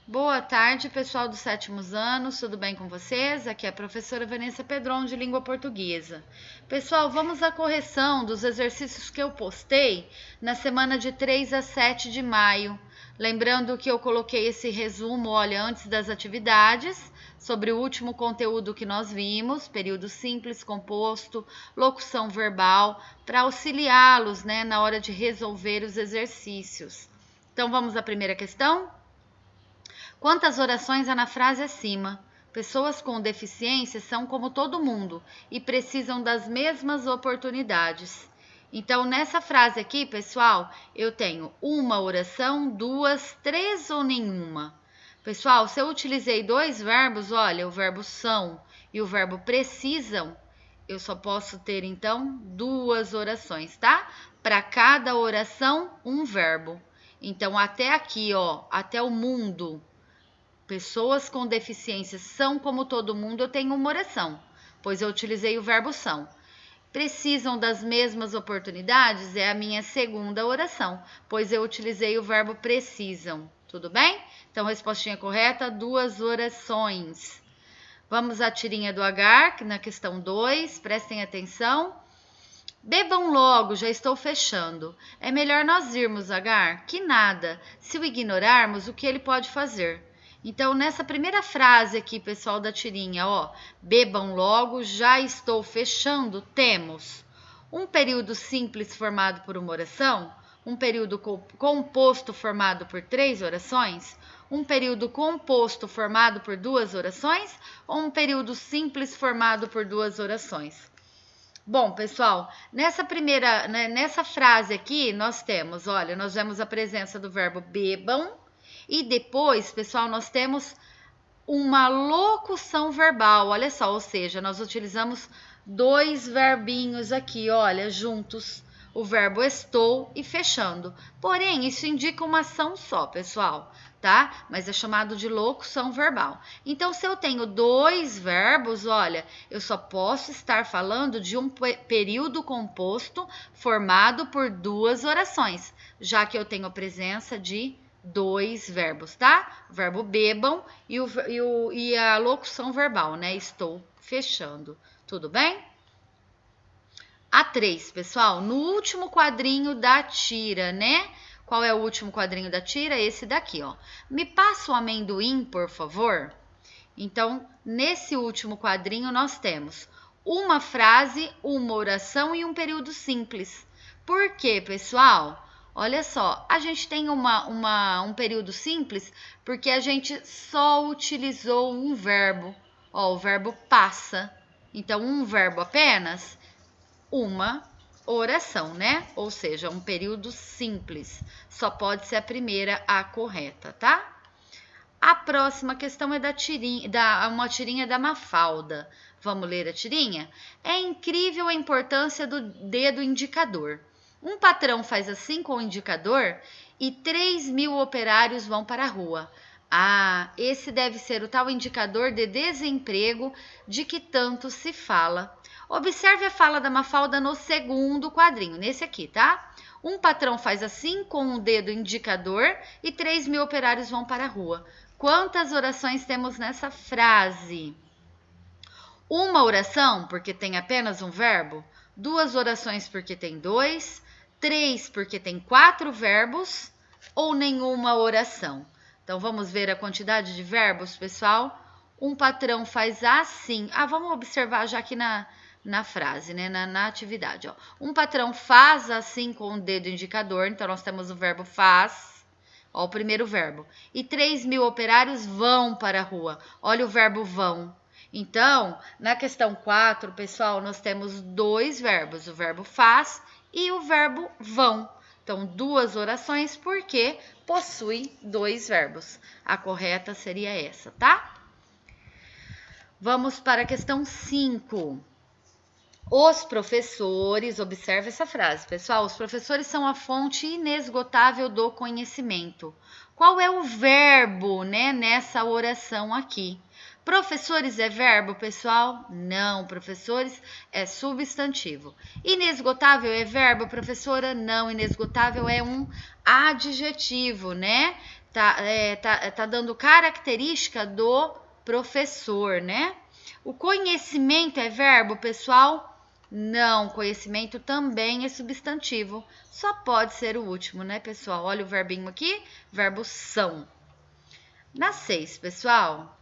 Boa tarde, pessoal dos sétimos anos, tudo bem com vocês? Aqui é a professora Vanessa Pedron, de Língua Portuguesa. Pessoal, vamos à correção dos exercícios que eu postei na semana de 3 a 7 de maio. Lembrando que eu coloquei esse resumo, olha, antes das atividades, sobre o último conteúdo que nós vimos, período simples, composto, locução verbal, para auxiliá-los, né, na hora de resolver os exercícios. Então, vamos à primeira questão? Quantas orações há na frase acima? Pessoas com deficiência são como todo mundo e precisam das mesmas oportunidades. Então, nessa frase aqui, pessoal, eu tenho uma oração, duas, três ou nenhuma. Pessoal, se eu utilizei dois verbos, olha, o verbo são e o verbo precisam, eu só posso ter, então, duas orações, tá? Para cada oração, um verbo. Então, até aqui, ó, até o mundo. Pessoas com deficiência são como todo mundo, eu tenho uma oração, pois eu utilizei o verbo são. Precisam das mesmas oportunidades é a minha segunda oração, pois eu utilizei o verbo precisam. Tudo bem? Então, respostinha correta, duas orações. Vamos à tirinha do H, na questão 2, prestem atenção. Bebam logo, já estou fechando. É melhor nós irmos, Agar, que nada. Se o ignorarmos, o que ele pode fazer? Então, nessa primeira frase aqui, pessoal da tirinha, ó, bebam logo, já estou fechando, temos um período simples formado por uma oração, um período composto formado por três orações, um período composto formado por duas orações ou um período simples formado por duas orações? Bom, pessoal, nessa frase aqui, nós temos, olha, nós vemos a presença do verbo bebam e depois, pessoal, nós temos uma locução verbal, olha só, ou seja, nós utilizamos dois verbinhos aqui, olha, juntos, o verbo estou e fechando. Porém, isso indica uma ação só, pessoal, tá? Mas é chamado de locução verbal. Então, se eu tenho dois verbos, olha, eu só posso estar falando de um período composto formado por duas orações, já que eu tenho a presença de dois verbos, tá? O verbo bebam e a locução verbal, né? Estou fechando. Tudo bem? A3, pessoal, no último quadrinho da tira, né? Qual é o último quadrinho da tira? Esse daqui, ó. Me passa o amendoim, por favor. Então, nesse último quadrinho, nós temos uma frase, uma oração e um período simples. Por quê, pessoal? Olha só, a gente tem um período simples porque a gente só utilizou um verbo. Ó, o verbo passa. Então, um verbo apenas, uma oração, né? Ou seja, um período simples. Só pode ser a primeira a correta, tá? A próxima questão é uma tirinha da Mafalda. Vamos ler a tirinha? É incrível a importância do dedo indicador. Um patrão faz assim com o indicador e 3.000 operários vão para a rua. Ah, esse deve ser o tal indicador de desemprego de que tanto se fala. Observe a fala da Mafalda no segundo quadrinho, nesse aqui, tá? Um patrão faz assim com o dedo indicador e 3.000 operários vão para a rua. Quantas orações temos nessa frase? Uma oração, porque tem apenas um verbo. Duas orações, porque tem dois. Três, porque tem quatro verbos. Ou nenhuma oração. Então, vamos ver a quantidade de verbos, pessoal. Um patrão faz assim. Ah, vamos observar já aqui na frase, né? Na atividade, ó. Um patrão faz assim com o dedo indicador. Então, nós temos o verbo faz. Ó, o primeiro verbo. E 3.000 operários vão para a rua. Olha o verbo vão. Então, na questão 4, pessoal, nós temos dois verbos. O verbo faz e o verbo vão. Então, duas orações porque possui dois verbos. A correta seria essa, tá? Vamos para a questão 5. Os professores, observe essa frase, pessoal, os professores são a fonte inesgotável do conhecimento. Qual é o verbo, né, nessa oração aqui? Professores é verbo, pessoal? Não, professores é substantivo. Inesgotável é verbo, professora? Não, inesgotável é um adjetivo, né? tá dando característica do professor, né? O conhecimento é verbo, pessoal? Não, conhecimento também é substantivo. Só pode ser o último, né, pessoal? Olha o verbinho aqui, verbo são. Na 6, pessoal,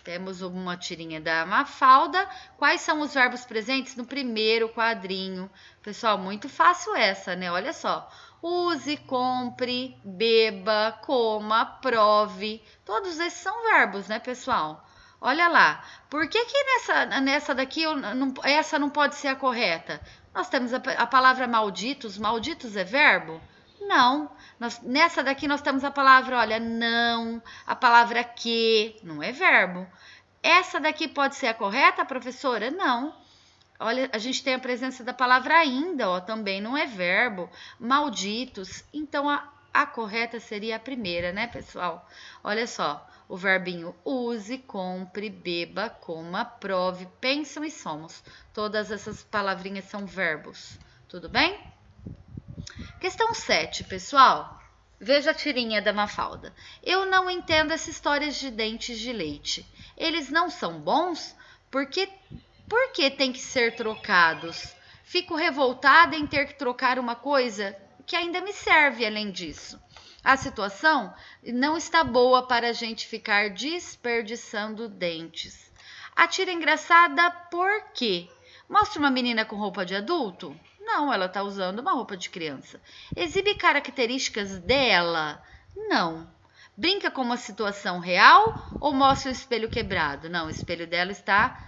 temos uma tirinha da Mafalda. Quais são os verbos presentes no primeiro quadrinho? Pessoal, muito fácil essa, né? Olha só. Use, compre, beba, coma, prove. Todos esses são verbos, né, pessoal? Olha lá. Por que nessa daqui essa não pode ser a correta? Nós temos a palavra malditos. Malditos é verbo? Não. Nessa daqui nós temos a palavra, olha, não. A palavra que não é verbo. Essa daqui pode ser a correta, professora? Não. Olha, a gente tem a presença da palavra ainda, ó, também não é verbo. Malditos. Então, a correta seria a primeira, né, pessoal? Olha só, o verbinho use, compre, beba, coma, prove, pensam e somos. Todas essas palavrinhas são verbos. Tudo bem? Questão 7, pessoal. Veja a tirinha da Mafalda. Eu não entendo essa história de dentes de leite. Eles não são bons? Por que tem que ser trocados? Fico revoltada em ter que trocar uma coisa que ainda me serve além disso. A situação não está boa para a gente ficar desperdiçando dentes. A tira é engraçada por quê? Mostra uma menina com roupa de adulto? Não, ela está usando uma roupa de criança. Exibe características dela? Não. Brinca com uma situação real ou mostra o espelho quebrado? Não, o espelho dela está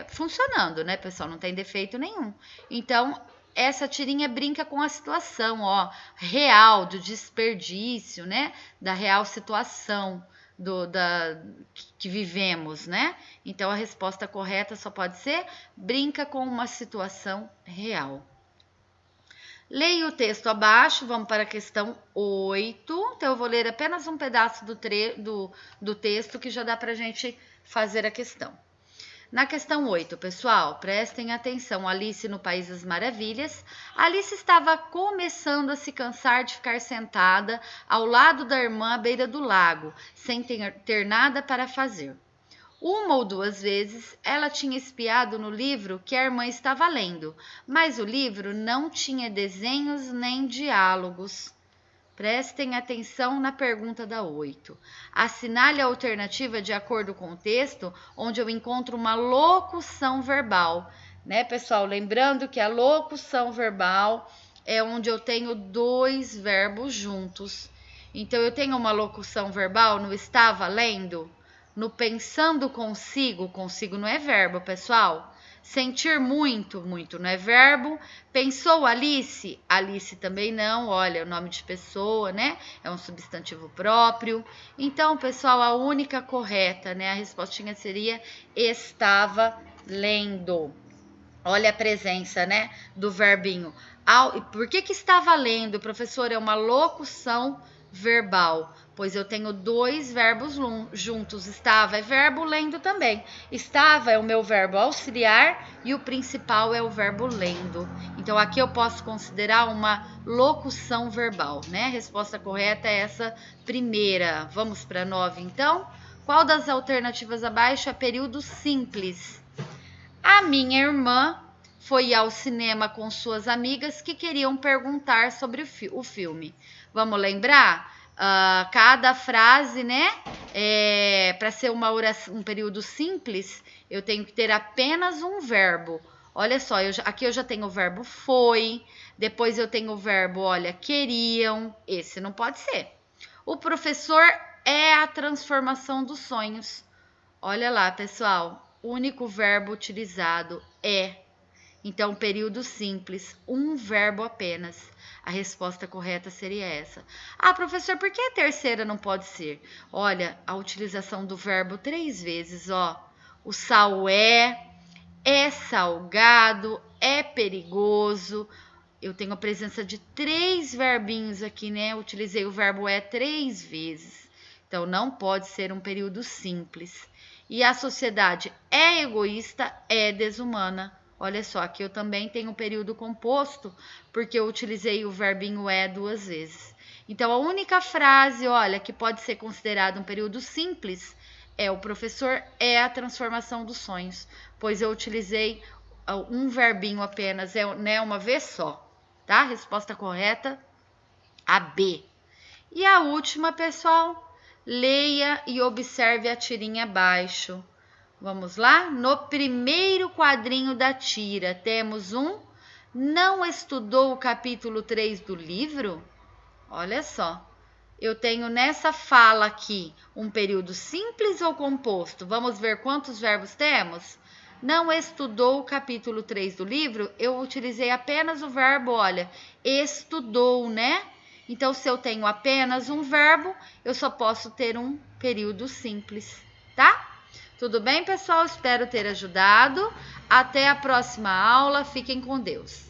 funcionando, né, pessoal? Não tem defeito nenhum. Então, essa tirinha brinca com a situação, ó, real, do desperdício, né? Da real situação que vivemos, né? Então, a resposta correta só pode ser brinca com uma situação real. Leia o texto abaixo, vamos para a questão 8. Então, eu vou ler apenas um pedaço do texto que já dá para a gente fazer a questão. Na questão 8, pessoal, prestem atenção. Alice no País das Maravilhas. Alice estava começando a se cansar de ficar sentada ao lado da irmã à beira do lago, sem ter nada para fazer. Uma ou duas vezes ela tinha espiado no livro que a irmã estava lendo, mas o livro não tinha desenhos nem diálogos. Prestem atenção na pergunta da 8. Assinale a alternativa de acordo com o texto, onde eu encontro uma locução verbal. Né, pessoal? Lembrando que a locução verbal é onde eu tenho dois verbos juntos. Então, eu tenho uma locução verbal no estava lendo, no pensando consigo. Consigo não é verbo, pessoal. Sentir muito, muito não é verbo. Pensou Alice? Alice também não. Olha, o nome de pessoa, né? É um substantivo próprio. Então, pessoal, a única correta, né? A respostinha seria estava lendo. Olha a presença, né? Do verbinho. Por que estava lendo, professor? É uma locução verbal, pois eu tenho dois verbos juntos. Estava é verbo, lendo também. Estava é o meu verbo auxiliar e o principal é o verbo lendo. Então, aqui eu posso considerar uma locução verbal, né? A resposta correta é essa primeira. Vamos para 9, então. Qual das alternativas abaixo é período simples? A minha irmã foi ao cinema com suas amigas que queriam perguntar sobre o filme. Vamos lembrar? Cada frase, né? Para ser uma oração, um período simples, eu tenho que ter apenas um verbo. Olha só, aqui eu já tenho o verbo foi, depois eu tenho o verbo, olha, queriam. Esse não pode ser. O professor é a transformação dos sonhos. Olha lá, pessoal, o único verbo utilizado é. Então, período simples, um verbo apenas. A resposta correta seria essa. Ah, professor, por que a terceira não pode ser? Olha, a utilização do verbo 3 vezes, ó. O sal é salgado, é perigoso. Eu tenho a presença de 3 verbinhos aqui, né? Eu utilizei o verbo é 3 vezes. Então, não pode ser um período simples. E a sociedade é egoísta, é desumana. Olha só, aqui eu também tenho um período composto, porque eu utilizei o verbinho é 2 vezes. Então, a única frase, olha, que pode ser considerada um período simples é: o professor é a transformação dos sonhos, pois eu utilizei um verbinho apenas, né, uma vez só, tá? Resposta correta, a B. E a última, pessoal, leia e observe a tirinha abaixo. Vamos lá? No primeiro quadrinho da tira, temos não estudou o capítulo 3 do livro? Olha só, eu tenho nessa fala aqui um período simples ou composto? Vamos ver quantos verbos temos? Não estudou o capítulo 3 do livro? Eu utilizei apenas o verbo, olha, estudou, né? Então, se eu tenho apenas um verbo, eu só posso ter um período simples, tá? Tudo bem, pessoal? Espero ter ajudado. Até a próxima aula. Fiquem com Deus.